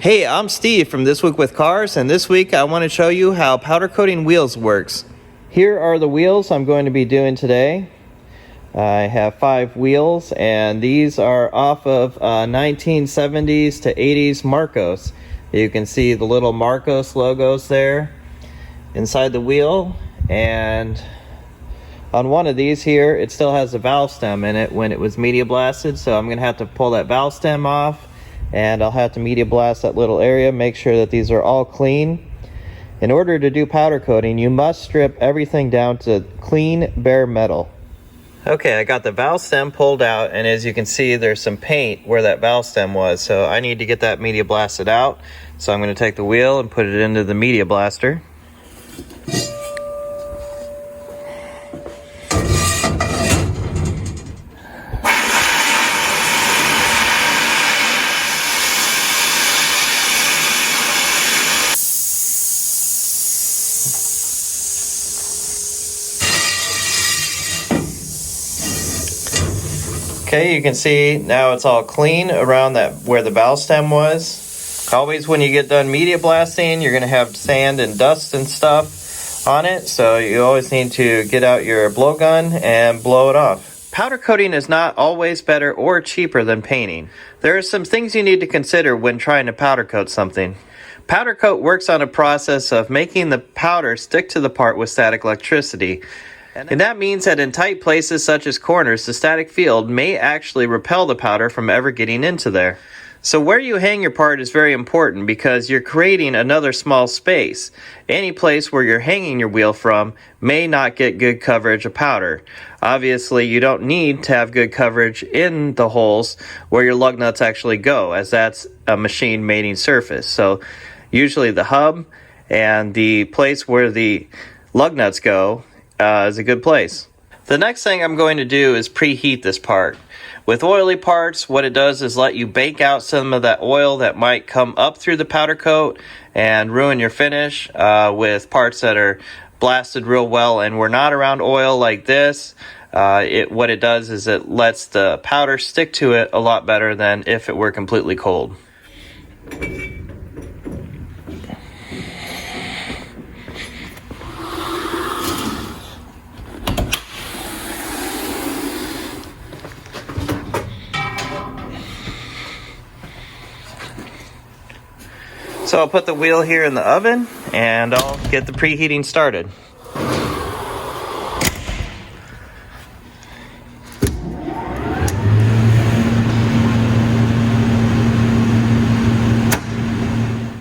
Hey, I'm Steve from This Week with Cars, and this week I want to show you how powder coating wheels works. Here are the wheels I'm going to be doing today. I have 5 wheels, and these are off of 1970s to 80s Marcos. You can see the little Marcos logos there inside the wheel, and on one of these here it still has a valve stem in it when it was media blasted, so I'm going to have to pull that valve stem off. And I'll have to media blast that little area, make sure that these are all clean. In order to do powder coating, you must strip everything down to clean bare metal. Okay, I got the valve stem pulled out, and as you can see there's some paint where that valve stem was, so I need to get that media blasted out. So I'm going to take the wheel and put it into the media blaster. Okay, you can see now it's all clean around that where the valve stem was. Always when you get done media blasting, you're going to have sand and dust and stuff on it, so you always need to get out your blowgun and blow it off. Powder coating is not always better or cheaper than painting. There are some things you need to consider when trying to powder coat something. Powder coat works on a process of making the powder stick to the part with static electricity. And that means that in tight places such as corners, the static field may actually repel the powder from ever getting into there. So where you hang your part is very important because you're creating another small space. Any place where you're hanging your wheel from may not get good coverage of powder. Obviously, you don't need to have good coverage in the holes where your lug nuts actually go, as that's a machine mating surface. So usually the hub and the place where the lug nuts go is a good place. The next thing I'm going to do is preheat this part. With oily parts, what it does is let you bake out some of that oil that might come up through the powder coat and ruin your finish with parts that are blasted real well and we're not around oil like this. What it does is it lets the powder stick to it a lot better than if it were completely cold. So I'll put the wheel here in the oven and I'll get the preheating started.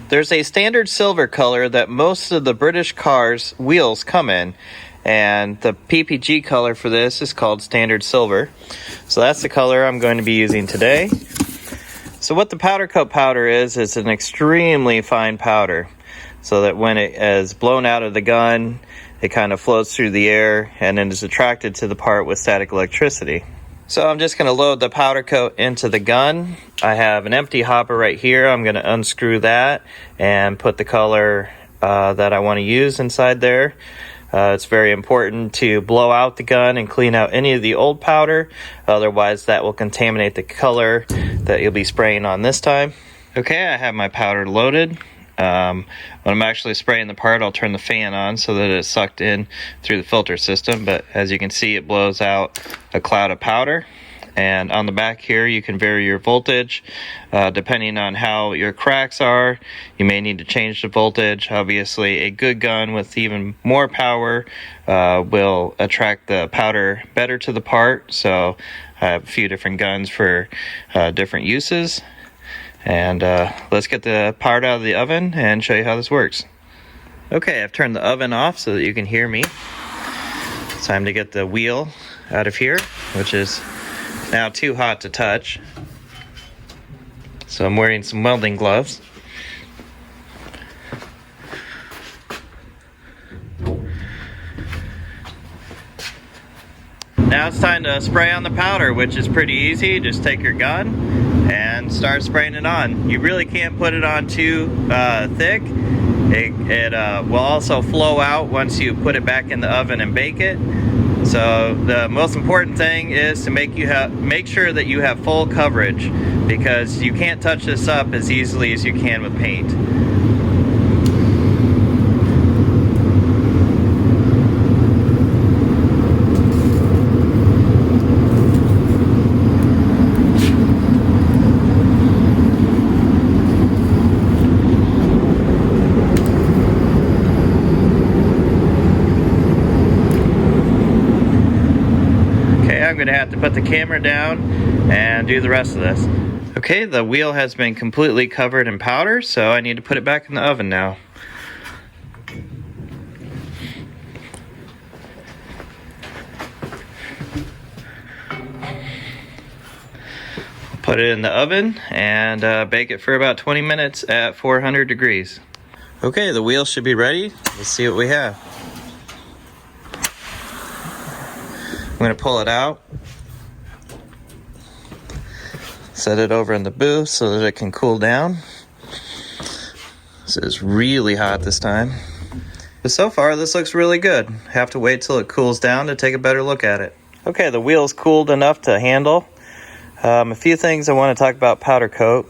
There's a standard silver color that most of the British cars' wheels come in, and the PPG color for this is called standard silver. So that's the color I'm going to be using today. So what the powder coat powder is an extremely fine powder, so that when it is blown out of the gun, it kind of floats through the air and then is attracted to the part with static electricity. So I'm just going to load the powder coat into the gun. I have an empty hopper right here. I'm going to unscrew that and put the color that I want to use inside there. It's very important to blow out the gun and clean out any of the old powder, otherwise that will contaminate the color that you'll be spraying on this time. Okay, I have my powder loaded. When I'm actually spraying the part, I'll turn the fan on so that it's sucked in through the filter system, but as you can see it blows out a cloud of powder. And on the back here you can vary your voltage depending on how your cracks are. You may need to change the voltage. Obviously a good gun with even more power will attract the powder better to the part, so I have a few different guns for different uses. And let's get the part out of the oven and show you how this works. Okay, I've turned the oven off so that you can hear me. It's time to get the wheel out of here, which is now too hot to touch. So I'm wearing some welding gloves. Now it's time to spray on the powder, which is pretty easy. Just take your gun and start spraying it on. You really can't put it on too thick. It will also flow out once you put it back in the oven and bake it. So the most important thing is to make sure that you have full coverage, because you can't touch this up as easily as you can with paint. I'm going to have to put the camera down and do the rest of this. Okay, the wheel has been completely covered in powder, so I need to put it back in the oven now. Put it in the oven and bake it for about 20 minutes at 400 degrees. Okay, the wheel should be ready. Let's see what we have. I'm going to pull it out, set it over in the booth so that it can cool down. This is really hot this time. But so far this looks really good. Have to wait till it cools down to take a better look at it. Okay, the wheel's cooled enough to handle. A few things I want to talk about powder coat.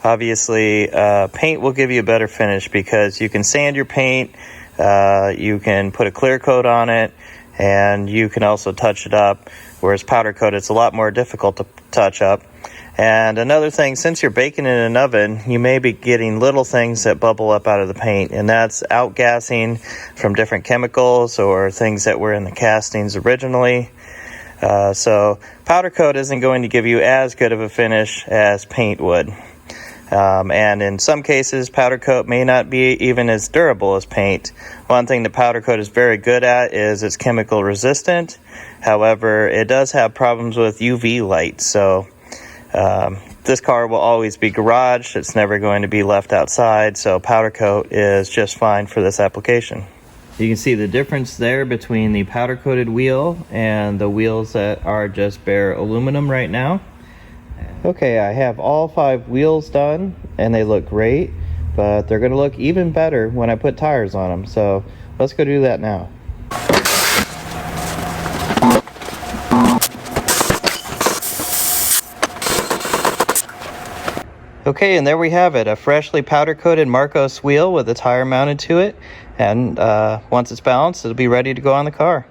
Obviously, paint will give you a better finish because you can sand your paint, you can put a clear coat on it, and you can also touch it up, whereas powder coat, it's a lot more difficult to touch up. And another thing, since you're baking in an oven, you may be getting little things that bubble up out of the paint, and that's outgassing from different chemicals or things that were in the castings originally. So powder coat isn't going to give you as good of a finish as paint would. And in some cases, powder coat may not be even as durable as paint. One thing that powder coat is very good at is it's chemical resistant. However, it does have problems with UV light. So this car will always be garaged. It's never going to be left outside. So powder coat is just fine for this application. You can see the difference there between the powder coated wheel and the wheels that are just bare aluminum right now. Okay, I have all 5 wheels done and they look great, but they're going to look even better when I put tires on them. So let's go do that now. Okay, and there we have it, a freshly powder coated Marcos wheel with a tire mounted to it, and once it's balanced, it'll be ready to go on the car.